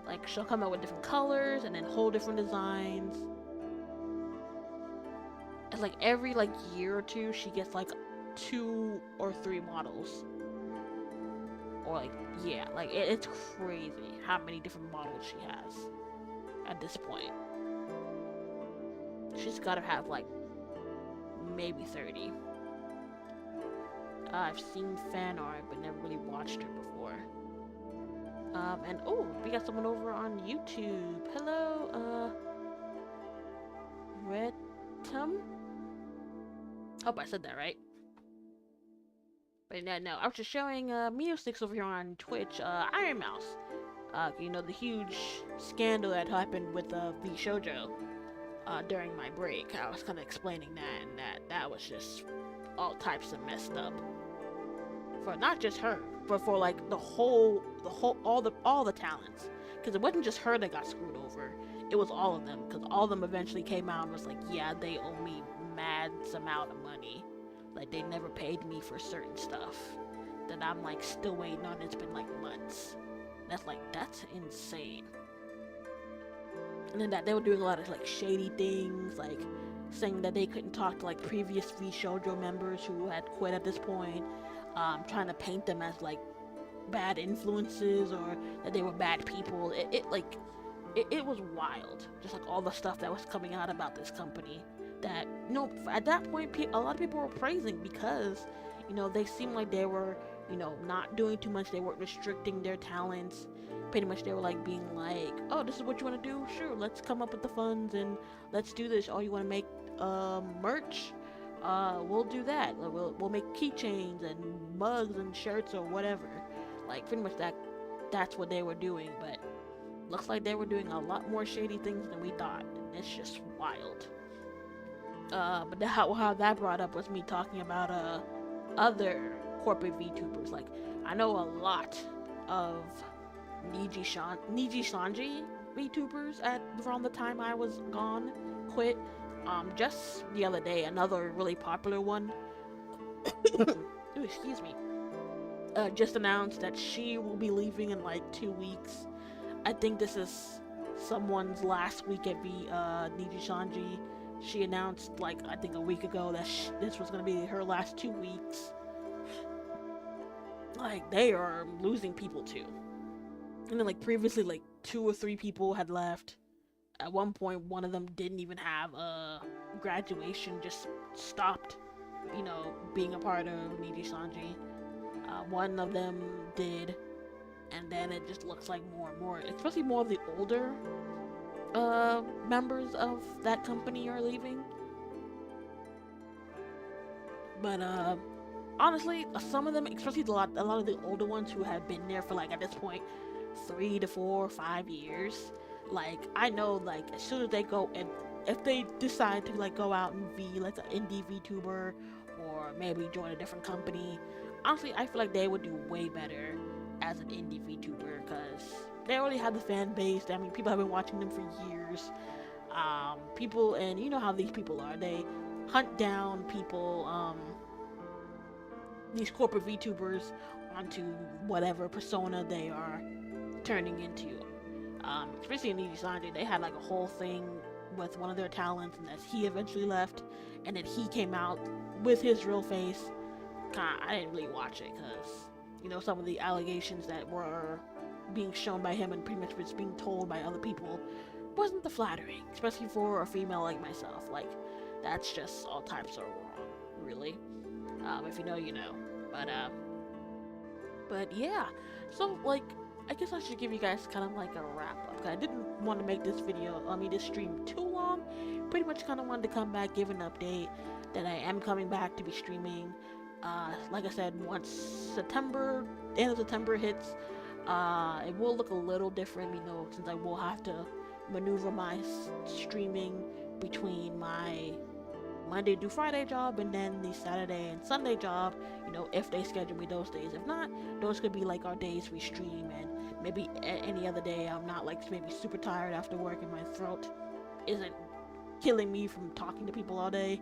Like, she'll come out with different colors and then whole different designs. It's like every like year or two she gets like 2 or 3 models. Or like, yeah, like it's crazy how many different models she has at this point. She's gotta have like maybe 30. I've seen fan art but never really watched her before. And oh, we got someone over on YouTube. Hello, Redtum? Hope I said that right. But no, I was just showing Mio6 over here on Twitch, Iron Mouse. The huge scandal that happened with the shoujo during my break. I was kind of explaining that, and that was just all types of messed up. For not just her, but for like all the talents. Because it wasn't just her that got screwed over. It was all of them. Because all of them eventually came out and was like, yeah, they owe me mad amount of money. Like, they never paid me for certain stuff that I'm like still waiting on. It's been like months. That's insane. And then that they were doing a lot of like shady things, like saying that they couldn't talk to like previous VShojo members who had quit at this point, trying to paint them as like bad influences or that they were bad people. It was wild. Just like all the stuff that was coming out about this company. That, at that point, a lot of people were praising because, they seemed like they were, not doing too much. They weren't restricting their talents. Pretty much they were like being like, oh, this is what you want to do? Sure, let's come up with the funds and let's do this. Oh, you want to make merch? We'll do that. We'll make keychains and mugs and shirts or whatever. Like, pretty much that's what they were doing, but looks like they were doing a lot more shady things than we thought. It's just wild. But how that brought up was me talking about other corporate VTubers. Like, I know a lot of Niji Sanji VTubers at around the time I was gone, quit. Just the other day, another really popular one. Ooh, excuse me. Just announced that she will be leaving in like 2 weeks. I think this is someone's last week at Niji Sanji. She announced like I think a week ago that this was gonna be her last 2 weeks. Like they are losing people too. And then like previously, like 2 or 3 people had left. At one point, one of them didn't even have a graduation, just stopped, being a part of Niji Sanji. One of them did, and then it just looks like more and more, especially more of the older members of that company are leaving. But honestly, some of them, especially a lot of the older ones who have been there for like at this point 3 to 4 or 5 years, like I know like as soon as they go and if they decide to like go out and be like an indie VTuber or maybe join a different company, honestly I feel like they would do way better as an indie VTuber because they already have the fan base. I mean, people have been watching them for years. People, and you know how these people are, they hunt down people, these corporate VTubers onto whatever persona they are turning into. Especially in Niji Sanji, they had like a whole thing with one of their talents, and that he eventually left, and then he came out with his real face. I didn't really watch it because, some of the allegations that were being shown by him and pretty much was being told by other people wasn't the flattering, especially for a female like myself. Like, that's just all types of wrong, really. If you know, you know. But yeah. So, like, I guess I should give you guys kind of like a wrap up. I didn't want to make this this stream too long. Pretty much kind of wanted to come back, give an update that I am coming back to be streaming. Like I said, once the end of September hits, it will look a little different, since I will have to maneuver my streaming between my Monday through Friday job and then the Saturday and Sunday job, if they schedule me those days. If not, those could be like our days we stream, and maybe any other day I'm not like maybe super tired after work and my throat isn't killing me from talking to people all day.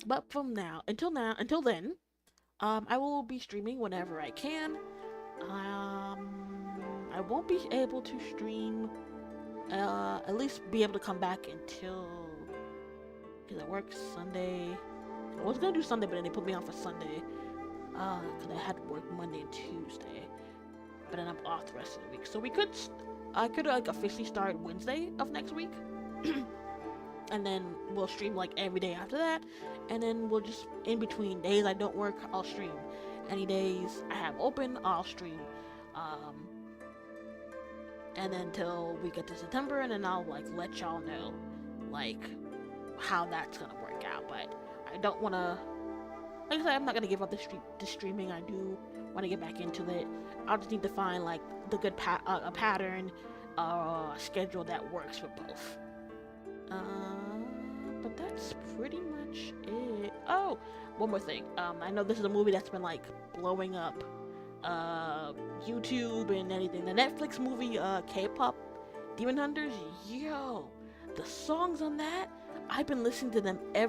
But from until then, I will be streaming whenever I can. I won't be able to stream, at least be able to come back until, because I work Sunday. I was gonna do Sunday, but then they put me on for Sunday, because I had to work Monday and Tuesday, but then I'm off the rest of the week. So I could like officially start Wednesday of next week. And then we'll stream like every day after that, and then we'll just, in between days I don't work, I'll stream. Any days I have open, I'll stream. And then until we get to September, and then I'll like let y'all know like how that's gonna work out. But I don't wanna, like I said, I'm not gonna give up the streaming. I do want to get back into it. I'll just need to find like the good a pattern, schedule that works for both. But that's pretty much it. Oh, one more thing. I know this is a movie that's been like blowing up YouTube and anything. The Netflix movie, K-pop Demon Hunters. Yo, the songs on that, I've been listening to them I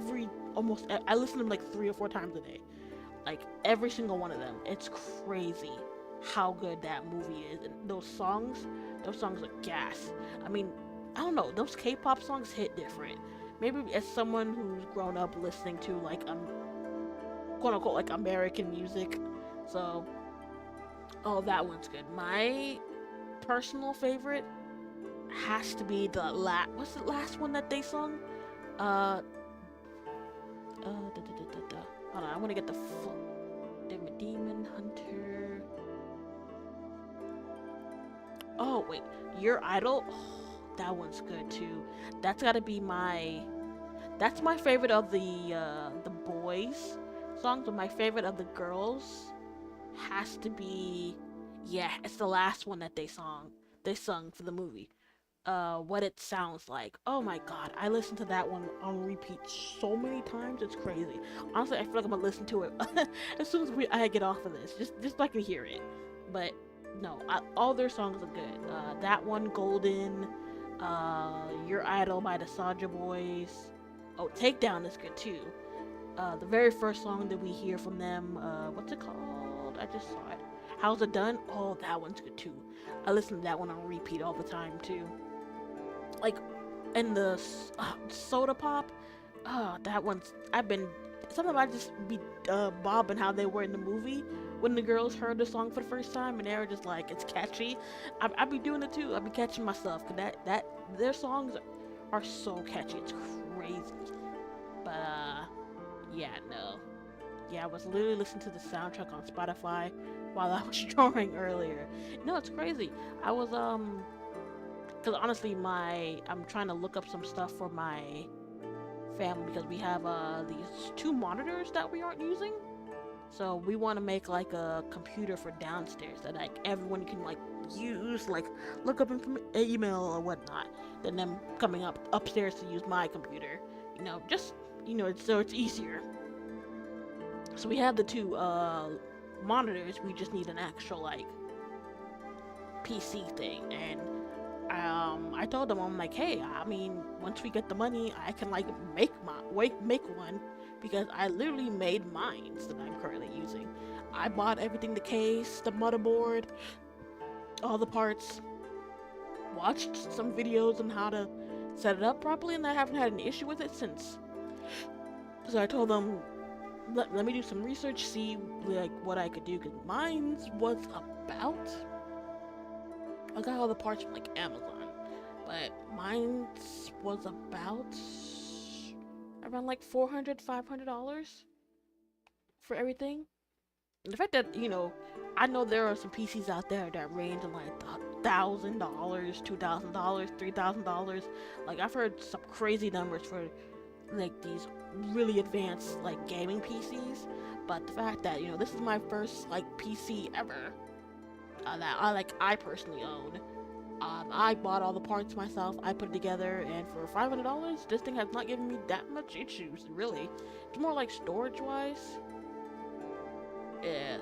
listen to them like 3 or 4 times a day. Like every single one of them. It's crazy how good that movie is. And those songs are gas. I mean, I don't know, those K-pop songs hit different. Maybe as someone who's grown up listening to like quote unquote like American music, so that one's good. My personal favorite has to be what's the last one that they sung? Hold on, I want to get the Demon Hunter. Oh wait, Your Idol. That one's good too. That's gotta be that's my favorite of the boys songs, but my favorite of the girls has to be Yeah, it's the last one that they sung for the movie. What it sounds like. Oh my god, I listened to that one on repeat so many times. It's crazy. Honestly, I feel like I'm gonna listen to it as soon as I get off of this, just so I can hear it. But no, all their songs are good. That one, Golden, Your Idol by the Soulja Boys. Oh, Takedown is good too. The very first song that we hear from them, what's it called? I just saw it. How's It Done? Oh, that one's good too. I listen to that one on repeat all the time too. Like, and the soda pop, that one's, I've been, sometimes I just be bobbing how they were in the movie when the girls heard the song for the first time and they were just like, it's catchy. I be doing it too. I be catching myself because their songs are so catchy. It's crazy. But yeah, no. Yeah, I was literally listening to the soundtrack on Spotify while I was drawing earlier. No, it's crazy. I was because honestly, I'm trying to look up some stuff for my family because we have these two monitors that we aren't using. So we want to make like a computer for downstairs that like everyone can like use, like look up email or whatnot. Then them coming up upstairs to use my computer. Just so it's easier. So we have the two monitors. We just need an actual like PC thing, and I told them, I'm like, hey, I mean, once we get the money, I can like make one because I literally made mine that I'm currently using. I bought everything, the case, the motherboard, all the parts, watched some videos on how to set it up properly, and I haven't had an issue with it since. So I told them, let me do some research, see like what I could do, because mine was about, I got all the parts from like Amazon, but mine was about around like $400-$500 for everything. And the fact that I know there are some PCs out there that range in like $1,000, $2,000, $3,000. Like I've heard some crazy numbers for like these really advanced like gaming PCs. But the fact that this is my first like PC ever that I personally own. I bought all the parts myself. I put it together, and for $500, this thing has not given me that much issues. Really, it's more like storage-wise. Yeah,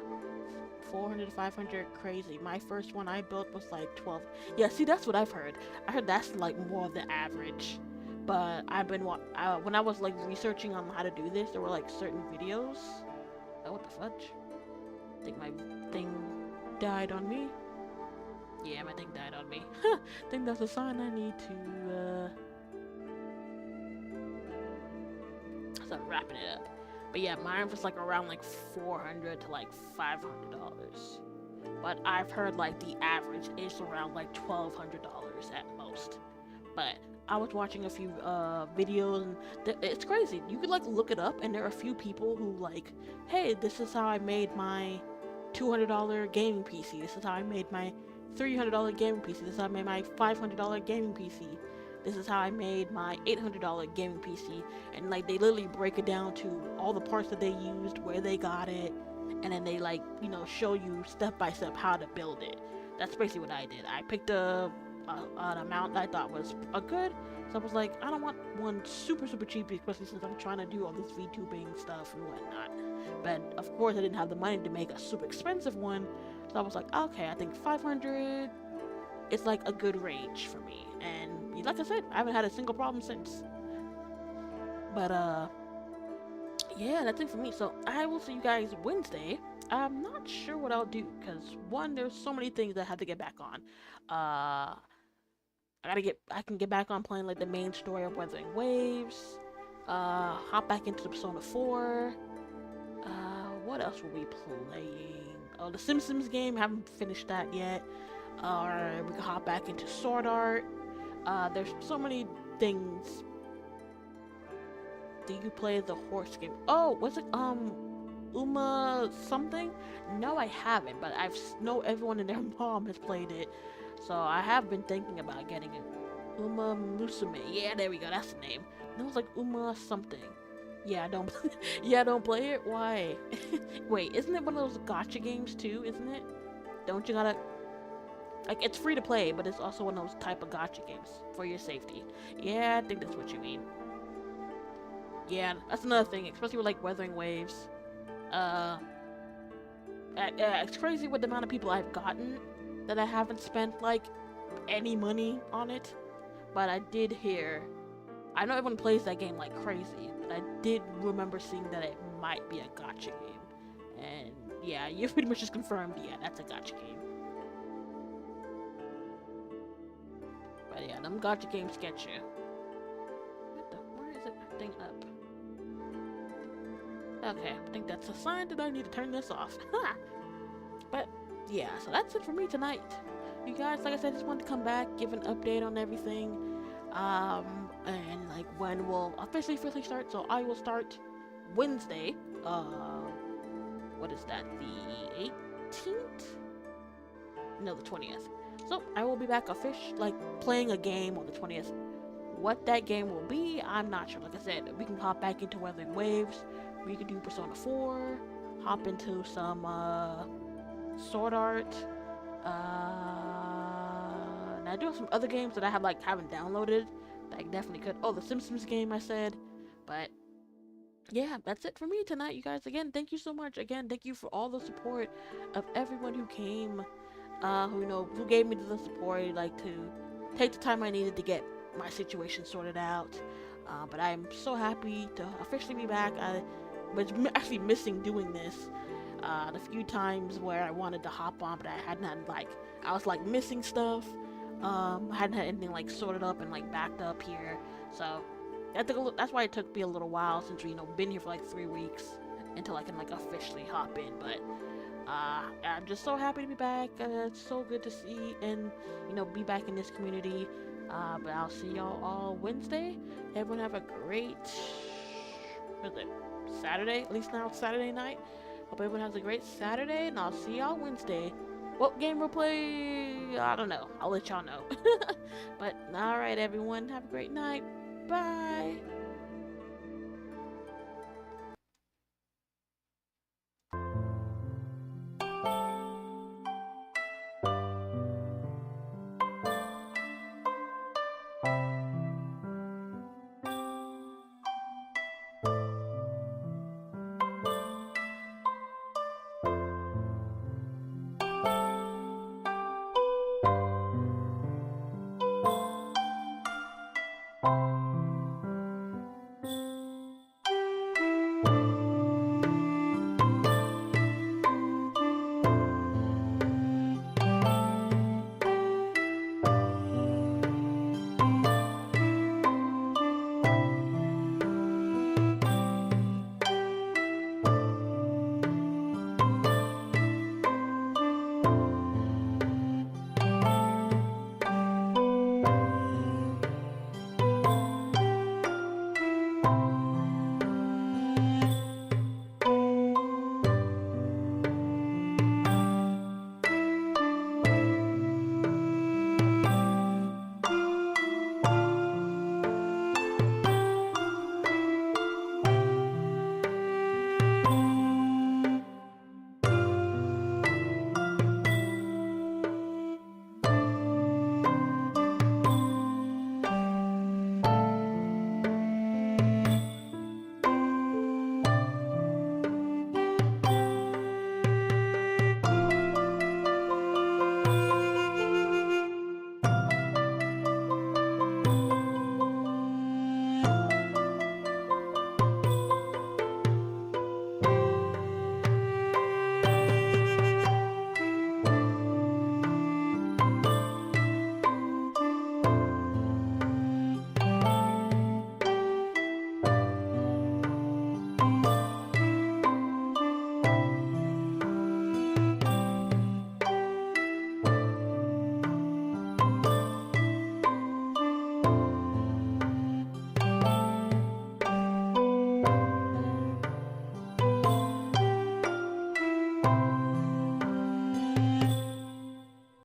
400 to 500, crazy. My first one I built was like 12. Yeah, see, that's what I've heard. I heard that's like more of the average. But I've been when I was like researching on how to do this, there were like certain videos. Oh, what the fudge? I think my thing died on me. Yeah, my thing died on me. I think that's a sign I need to start wrapping it up. But yeah, mine was like around like $400 to like $500. But I've heard like the average is around like $1,200 at most. But I was watching a few videos, and it's crazy. You could like look it up, and there are a few people who like, hey, this is how I made my $200 gaming PC. This is how I made my $300 gaming PC. This is how I made my $500 gaming PC. This is how I made my $800 gaming PC. And like they literally break it down to all the parts that they used, where they got it, and then they like show you step by step how to build it. That's basically what I did. I picked an amount that I thought was good. So I was like, I don't want one super cheap, especially since I'm trying to do all this VTubing stuff and whatnot. But of course, I didn't have the money to make a super expensive one. So I was like, okay, I think 500 is like a good range for me. And like I said, I haven't had a single problem since. But yeah, that's it for me. So I will see you guys Wednesday. I'm not sure what I'll do because one, there's so many things that I have to get back on. I can get back on playing like the main story of Weathering Waves. Hop back into Persona 4. What else will we be playing? Oh, the Simpsons game. Haven't finished that yet. Or we can hop back into Sword Art. There's so many things. Do you play the horse game? Oh, was it Uma something? No, I haven't, but I know everyone and their mom has played it. So I have been thinking about getting it. Uma Musume. Yeah, there we go. That's the name. It was like Uma something. Yeah, I don't. Yeah, I don't play it. Why? Wait, isn't it one of those gotcha games too? Isn't it? Don't you gotta like it's free to play, but it's also one of those type of gotcha games for your safety. Yeah, I think that's what you mean. Yeah, that's another thing, especially with like Weathering Waves. Uh, it's crazy with the amount of people I've gotten that I haven't spent like any money on it. But I did hear, I know everyone plays that game like crazy, but I did remember seeing that it might be a gotcha game. And yeah, you pretty much just confirmed, yeah, that's a gotcha game. But yeah, them gotcha games get you. Where is it acting up? Okay, I think that's a sign that I need to turn this off. But yeah, so that's it for me tonight. You guys, like I said, just wanted to come back, give an update on everything. And like when we'll officially start. So I will start Wednesday. What is that? The 18th? No, the 20th. So I will be back like playing a game on the 20th. What that game will be, I'm not sure. Like I said, we can hop back into Weathering Waves. We can do Persona 4. Hop into some Sword Art. And I do have some other games that I haven't downloaded that I definitely could. Oh, the Simpsons game I said. But yeah, that's it for me tonight, you guys. Again, thank you so much. Again, thank you for all the support of everyone who came, who gave me the support, like to take the time I needed to get my situation sorted out. But I am so happy to officially be back. I was actually missing doing this. The few times where I wanted to hop on, but I hadn't had I was missing stuff. I hadn't had anything sorted up and backed up here, so that's why it took me a little while since we been here for 3 weeks until I can officially hop in. But I'm just so happy to be back. It's so good to see and be back in this community. But I'll see y'all all Wednesday. Everyone have a great Saturday. At least now it's Saturday night. Hope everyone has a great Saturday, and I'll see y'all Wednesday. What game we'll play? I don't know. I'll let y'all know. But alright, everyone. Have a great night. Bye.